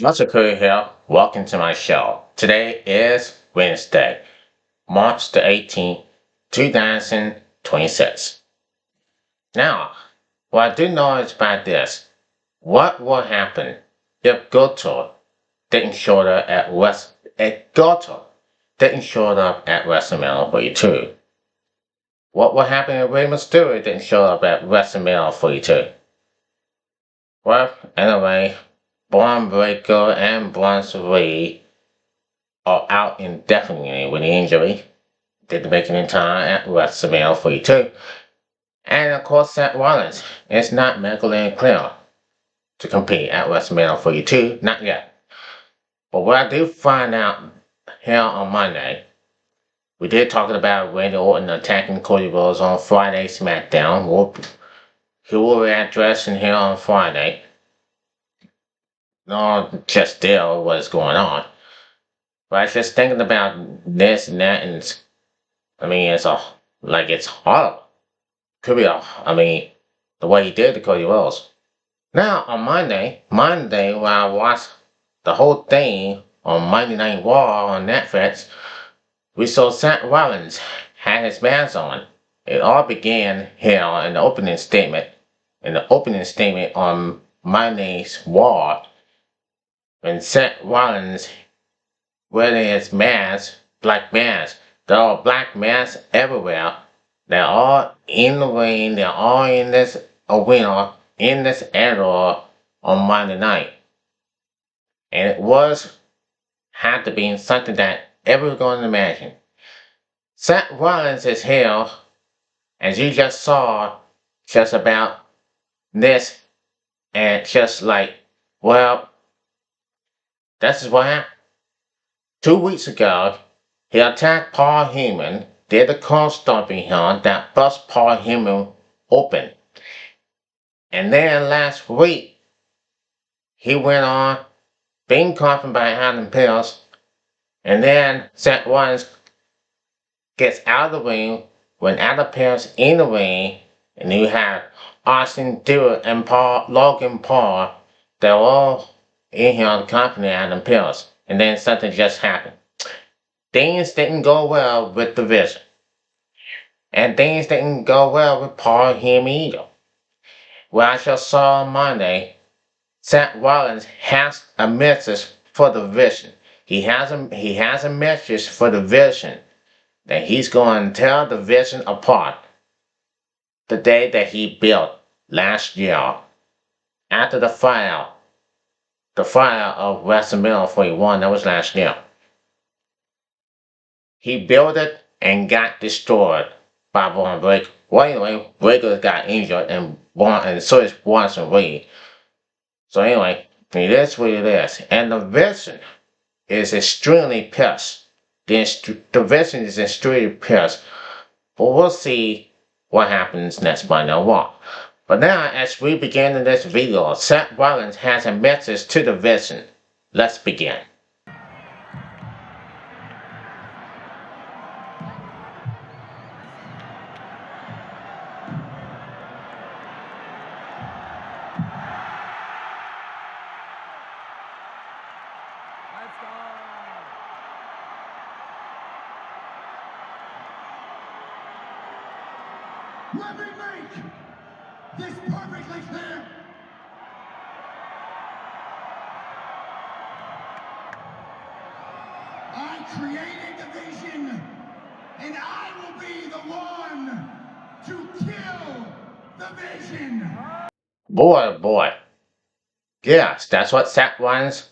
Joseph Crudup here. Welcome to my show. Today is Wednesday, March the 18th, 2026. Now, what I do know is about this. What will happen if Goto didn't show up at WrestleMania 42? What will happen if Rey Mysterio didn't show up at WrestleMania 42? Well, anyway, Braun Breaker and Braun Reed are out indefinitely with the injury. Didn't make it in time at WrestleMania 42. And of course, Seth Rollins is not medically clear to compete at WrestleMania 42, not yet. But what I do find out here on Monday, we did talk about Randy Orton attacking Cody Rhodes on Friday SmackDown. He will be addressing here on Friday. Not just still what's going on. But I was just thinking about this and that, and it's horrible. Could be the way he did to Cody Rhodes. Now on Monday when I watched the whole thing on Monday Night Raw on Netflix, we saw Seth Rollins had his mask on. It all began here in the opening statement. In the opening statement on Monday's Raw, when Seth Rollins wearing his mask, black mask. There are black masks everywhere. They're all in the ring. They're all in this arena, in this area on Monday night. And it had to be something that everyone's going to imagine. Seth Rollins is here, as you just saw, just about this, and just like, well, this is what happened. 2 weeks ago, he attacked Paul Heyman, did a car stomping here that bust Paul Heyman open. And then last week, he went on being caught by Adam Pearce, and then Seth Rollins gets out of the ring when Adam Pearce in the ring, and you have Austin Theory and Logan Paul. They're all in here to accompany Adam Pearce. And then something just happened. Things didn't go well with the Vision. And things didn't go well with Paul Heyman either. Well, I just saw on Monday, Seth Rollins has a message for the Vision. He has a message for the Vision that he's going to tell the Vision apart the day that he built last year after the fire of WrestleMania 41, that was last year. He built it and got destroyed by Braun Breaker. Well, anyway, Breaker got injured and so is Braun Reed. So anyway, it is what it is. And the Vision is extremely pissed. The Vision is extremely pissed. But we'll see what happens next Monday Night Raw. But now, as we begin in this video, Seth Rollins has a message to the Vision. Let's begin. Let me make this perfectly clear. I created the Vision, and I will be the one to kill the Vision. Boy, oh boy. Yes, that's what Seth Rollins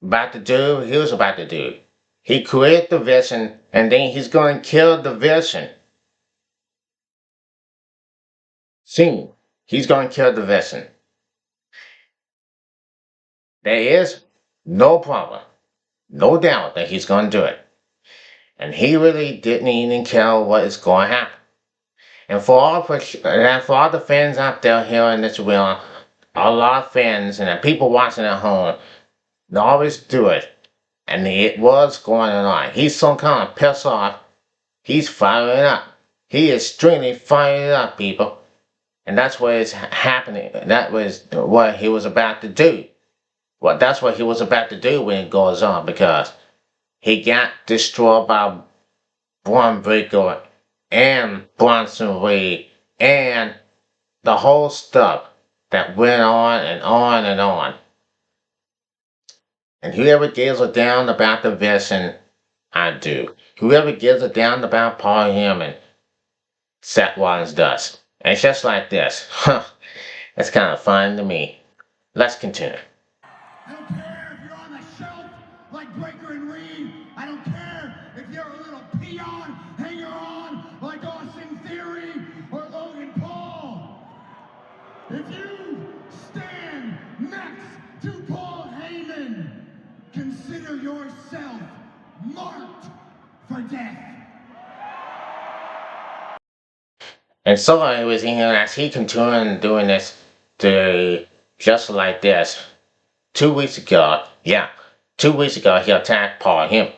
about to do. He was about to do. He created the Vision, and then he's going to kill the Vision. See, he's going to kill the Vision. There is no problem, no doubt that he's going to do it. And he really didn't even care what is going to happen. And for all the fans out there here in this world, a lot of fans and the people watching at home, they always do it. And it was going on. He's so kind of pissed off. He's firing up. He is extremely firing up, people. And that's what is happening. That was what he was about to do. Well, that's what he was about to do when it goes on because he got destroyed by Braun Breaker and Bronson Reed and the whole stuff that went on and on and on. And whoever gives a damn about the vision, I do. Whoever gives a damn about Paul Heyman, Seth Rollins does. And it's just like this. Huh. It's kind of fun to me. Let's continue. I don't care if you're on the shelf like Breaker and Reed. I don't care if you're a little peon hanger-on like Austin Theory or Logan Paul. If you stand next to Paul Heyman, consider yourself marked for death. And so I was in here as he continued doing this to just like this. 2 weeks ago, 2 weeks ago he attacked Paul Heyman.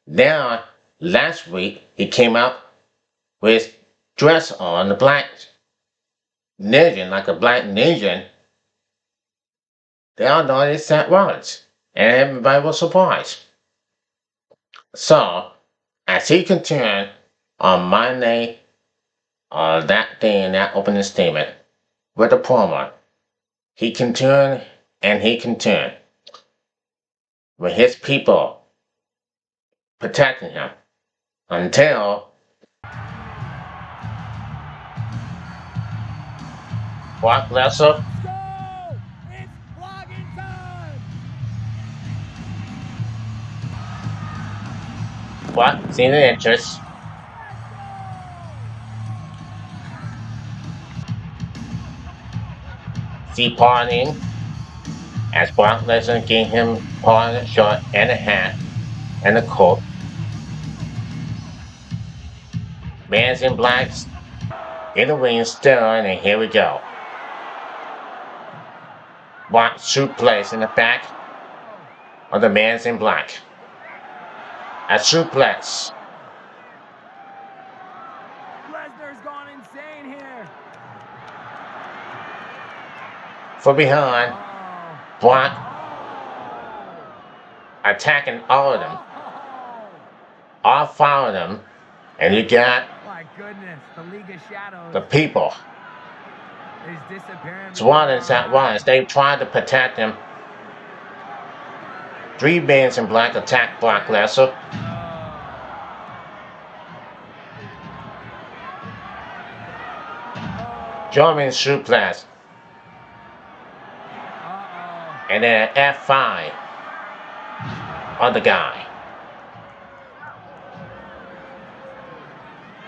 Now, last week he came out with his dress on, the black ninja, like a black ninja. They all know it's Seth Rollins, and everybody was surprised. So, as he continued on Monday, that day in that opening statement with the promo, he continued and he continued with his people protecting him until Brock Lesnar seen the interest. See partying as Brock Lesnar gave him part of the shirt and a hat and a coat. Man's in blacks in the ring still, and here we go. Brock suplex in the back of the man's in black. A suplex. Lesnar's gone insane here. From behind, Brock attacking all of them. All 5 of them. And you got My goodness, the League of Shadows the people. is disappearing. Seth Rollins. They tried to protect him. 3 bands in black attack Brock Lesnar. German suplex. And then an F5 on the guy.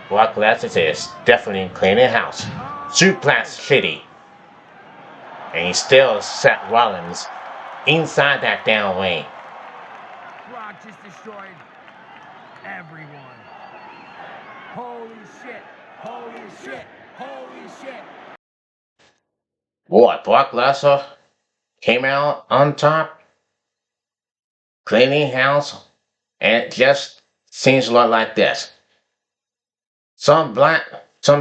Brock Lesnar is definitely cleaning house. Suplex City. And he still Seth Rollins inside that down ring. Brock just destroyed everyone. Holy shit. Holy shit. Holy shit. Boy, Brock Lesnar came out on top, cleaning house, and it just seems a lot like this. Some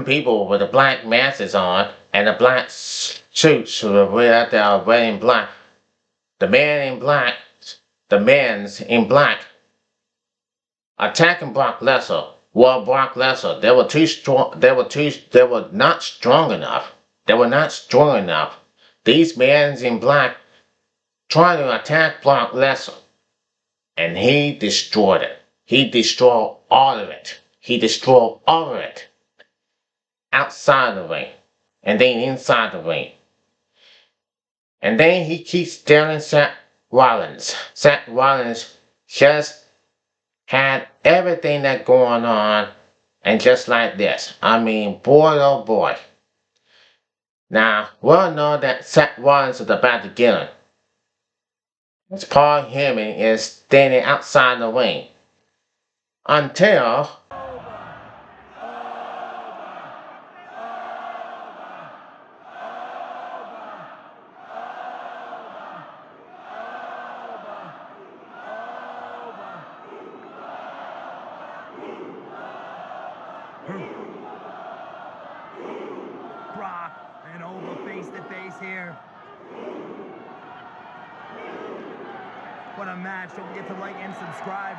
people with the black masks on and the black suits who are wearing black. The man in black, the men's in black, attacking Brock Lesnar. Well, Brock Lesnar, they were too strong. They were not strong enough. They were not strong enough. These men in black trying to attack Brock Lesnar, and he destroyed it. He destroyed all of it. He destroyed all of it. Outside the ring, and then inside the ring. And then he keeps telling Seth Rollins. Seth Rollins just had everything that going on, and just like this. I mean, boy oh boy. Now, we all know that Seth Rollins is about to get him. As Paul Heyman is standing outside the ring. Until Brock and over face to face here. What a match. Don't forget to like and subscribe.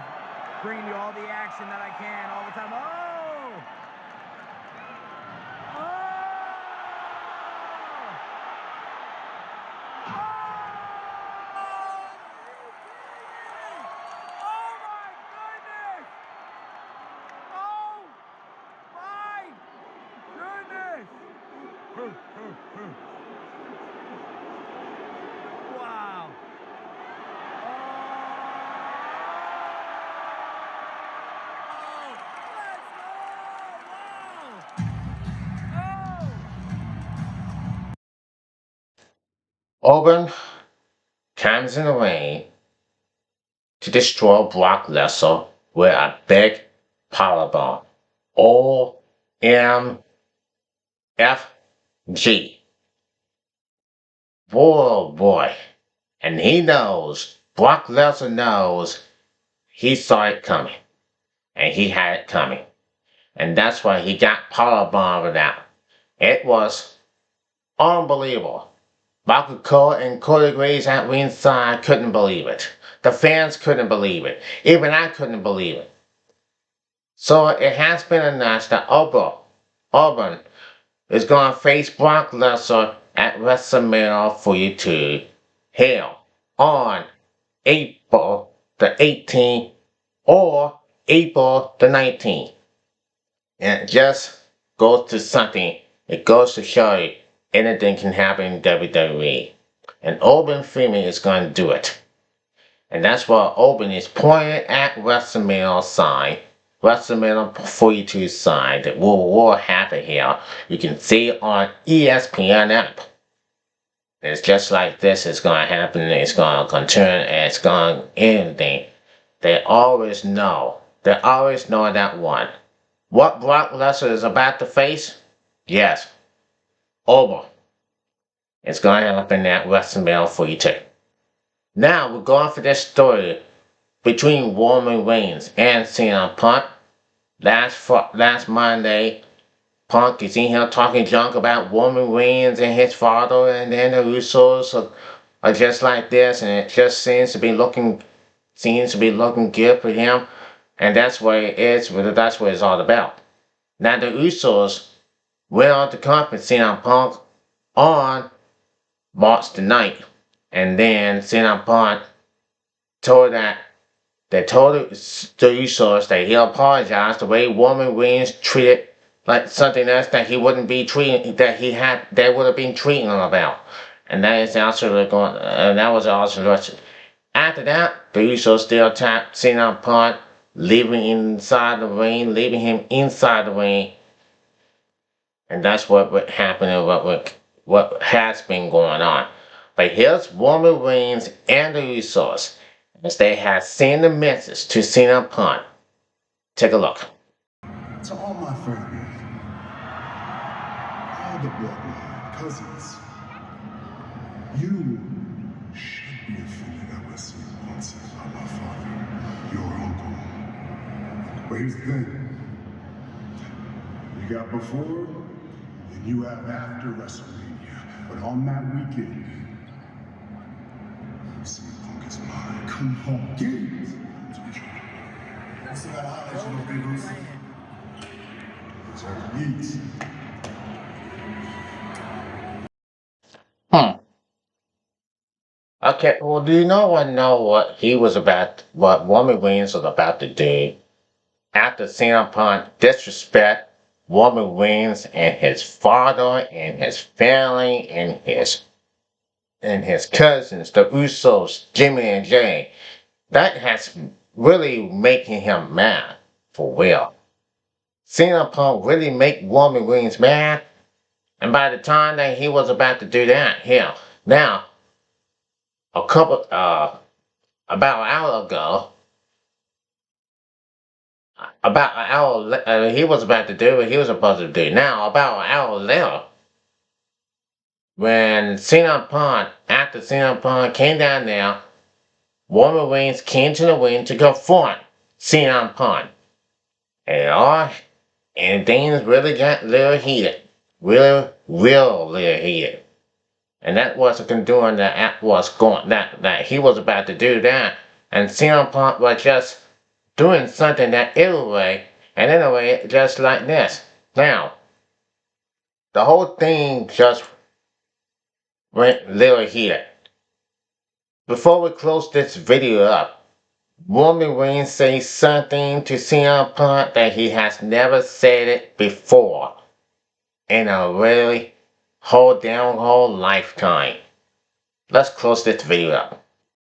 Bringing you all the action that I can all the time. Oh! Oh! Wow. Orban comes in the ring to destroy Brock Lesnar with a big powerbomb. OMFG. Oh boy. And he knows, Brock Lesnar knows, he saw it coming. And he had it coming. And that's why he got powerbombed out. It was unbelievable. Michael Cole and Cody Graves at ringside couldn't believe it. The fans couldn't believe it. Even I couldn't believe it. So it has been announced that Orban is going to face Brock Lesnar at WrestleMania 42 here on April the 18th or April the 19th. And it just goes to something. It goes to show you anything can happen in WWE. And Orban Freeman is going to do it. And that's why Orban is pointing at WrestleMania sign. WrestleMania 42 sign that will happen here. You can see it on ESPN app. It's just like this is going to happen. It's going to continue. It's going anything. They always know. They always know that one. What Brock Lesnar is about to face? Yes. Over. It's going to happen at WrestleMania 42. Now we're going for this story between Roman Reigns and CM Punk. Last Monday, Punk is in here talking junk about Roman Reigns and his father, and then the Usos are just like this, and it just seems to be looking good for him, and that's what it is. That's what it's all about. Now the Usos went on to confront CM Punk on March the 9th, and then CM Punk told the Usos that he apologized the way Roman Reigns treated like something else that he wouldn't be treating, they would have been treating him about. And that is also going, and that was also Russia. After that, the Usos still attacked CM Punk, leaving him inside the ring. And that's what happened and what has been going on. But here's Roman Reigns and the Usos as they have sent a message to CM Punk. Take a look. To all my family, all the bloodline, cousins, you should be offended at what CM Punk said about my father, your uncle. But here's the thing. You got before, and you have after WrestleMania. But on that weekend, CM Punk is mine. Come on, get it! I still got highlights, you know, Beagles. Yeet. Okay, well, do you know what Roman Reigns was about to do after CM Punk disrespect Roman Reigns and his father and his family and his cousins, the Usos, Jimmy and Jay? That has really making him mad for real. CM Punk really make Roman Reigns mad, and by the time that he was about to do that, here now about an hour ago, he was about to do what he was supposed to do. Now, about an hour later, when after CM Punk came down there, Roman Reigns came to the ring to confront CM Punk. And things really got a little heated. Real little heated. And that wasn't doing that he was about to do that. and CM Punk was just doing something that anyway, and anyway, just like this. Now, the whole thing just went little here. Before we close this video up, Roman Reigns says something to CM Punk that he has never said it before in a really whole lifetime. Let's close this video up.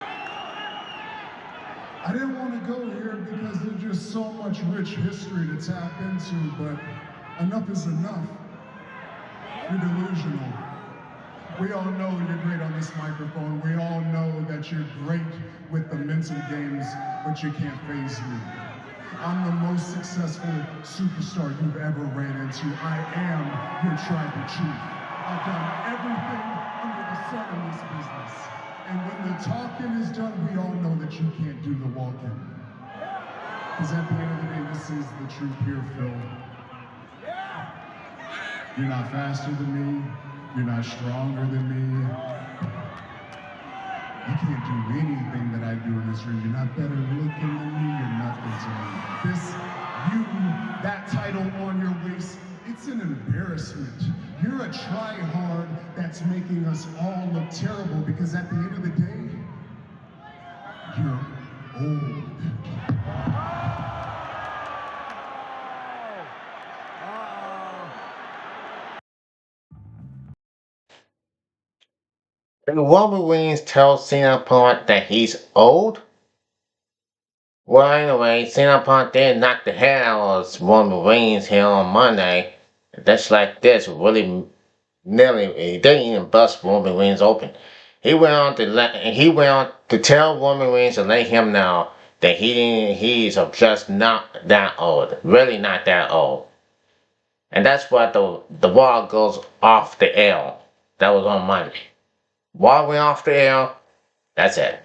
I didn't want to go here because there's just so much rich history to tap into, but enough is enough. You're delusional. We all know you're great on this microphone. We all know that you're great with the mental games, but you can't faze me. I'm the most successful superstar you've ever ran into. I am your tribal chief. I've done everything under the sun in this business. And when the talking is done, we all know that you can't do the walking. Because at the end of the day, this is the truth here, Phil. You're not faster than me. You're not stronger than me. You can't do anything that I do in this ring. You're not better looking than me. You're nothing to me. That title on your waist, it's an embarrassment. You're a try-hard that's making us all look terrible because at the end of the day, you're old. Did Roman Reigns tell CM Punk that he's old? Well, anyway, CM Punk did knock the hell out of Roman Reigns here on Monday. That's like this, really nearly, he didn't even bust Roman Reigns open. He went on to tell Roman Reigns to let him know that he's just not that old, really not that old. And that's what the Raw goes off the air. That was on Monday. Raw went off the air. That's it.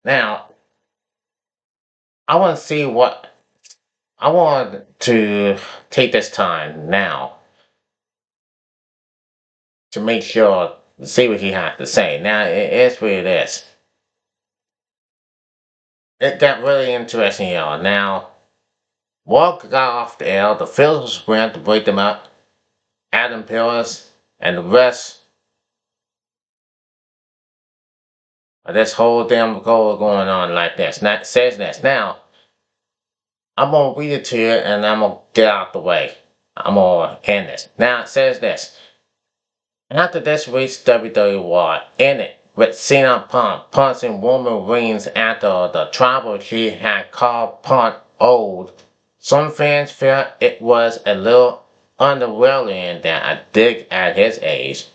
Now, I want to take this time now to make sure to see what he has to say. Now, it is what it is. It got really interesting, y'all. Now, Raw got off the air. The Phillies went to break them up. Adam Pearce and the rest of this whole damn goal going on like this. Now, it says this. Now, I'm going to read it to you and I'm going to get out the way. I'm going to end this. Now, it says this. After this week's WWE Raw ended with CM Punk punching Roman Reigns after the tribal chief had called Punk old, some fans felt it was a little underwhelming that a dig at his age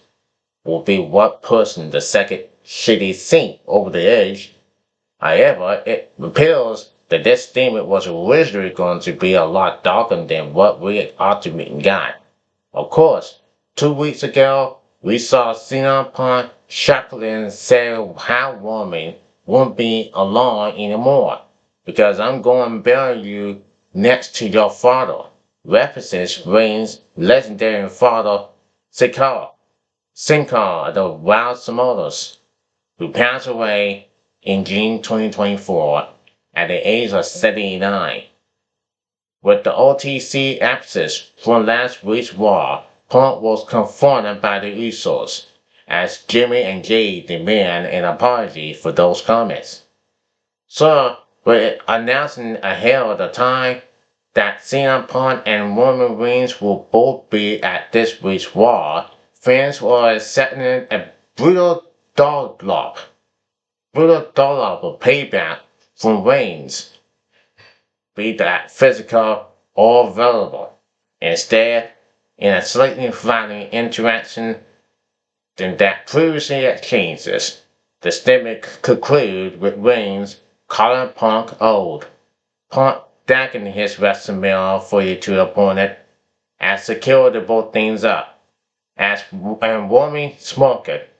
would be what pushing the second shitty scene over the edge. However, it appears that this statement was originally going to be a lot darker than what we ultimately got. Of course, 2 weeks ago, we saw CM Punk chuckling say how Roman won't be alone anymore because I'm going to bury you next to your father. References Reigns' legendary father, Sin Cara, the Wild Samoas, who passed away in June 2024 at the age of 79. With the OTC abscess from last week's Raw, Punk was confronted by the Usos, as Jimmy and Jay demand an apology for those comments. So, with announcing ahead of the time that CM Punk and Roman Reigns will both be at this week's Raw, fans were expecting a brutal dollop of payback from Reigns, be that physical or verbal. Instead, in a slightly violent interaction than that previously exchanged, the statement concluded with Reigns calling Punk old. Punk thanking his WrestleMania 42 opponent and secured to both things up. And Roman smoked it.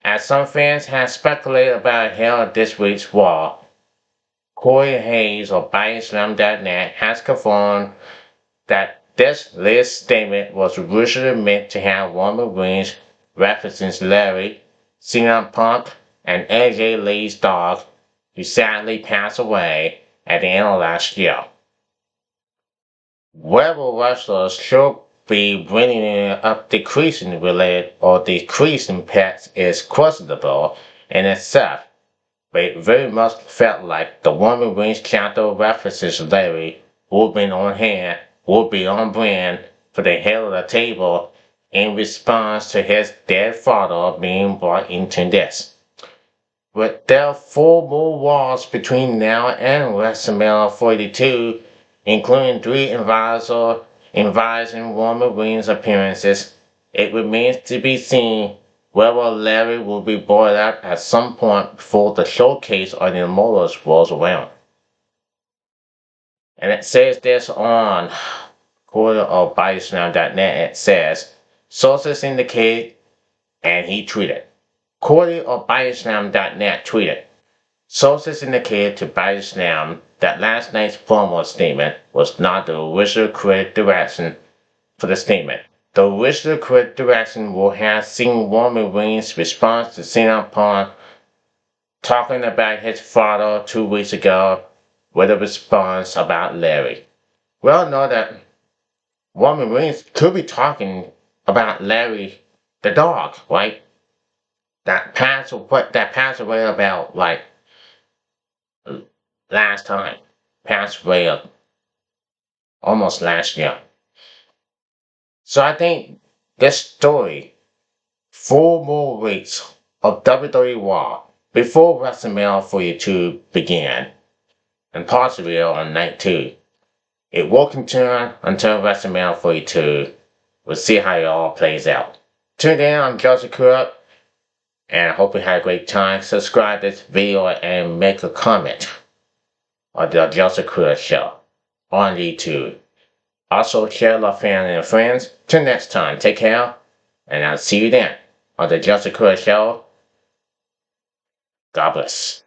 As some fans have speculated about how this week's Raw, Corey Hayes of BodySlam.net has confirmed that this latest statement was originally meant to have Roman Reigns referencing Larry, CM Punk, and AJ Lee's dog, who sadly passed away at the end of last year. Whether wrestlers should be bringing up decreasing related or decreasing pets is questionable in itself, but it very much felt like the Roman Reigns chapter references Larry would be on hand, would be on brand for the head of the table in response to his dead father being brought into this. With there are 4 more Raws between now and WrestleMania 42, including 3 inviting Roman Reigns appearances, it remains to be seen whether Larry will be brought up at some point before the showcase on the Immortals rolls around. And it says this on quarter of BodySlam.net. It says, sources indicate, and he tweeted. Quarter of BodySlam.net tweeted, sources indicated to BodySlam that last night's promo statement was not the original correct direction for the statement. The original correct direction will have seen Roman Reigns' response to CM Punk talking about his father 2 weeks ago with a response about Larry. We all know that Roman Reigns could be talking about Larry the dog, right? That passed away about like last time. Passed away almost last year. So I think this story, 4 more weeks of WWE Raw before WrestleMania 42 began, and possibly on night 2, it will continue until WrestleMania 42. We'll see how it all plays out. Tune in, I'm Joseph Crudup, and I hope you had a great time. Subscribe to this video and make a comment on the Joseph Crudup Show on YouTube. Also share love family and friends. Till next time, take care, and I'll see you then on the Joseph Crudup Show. God bless.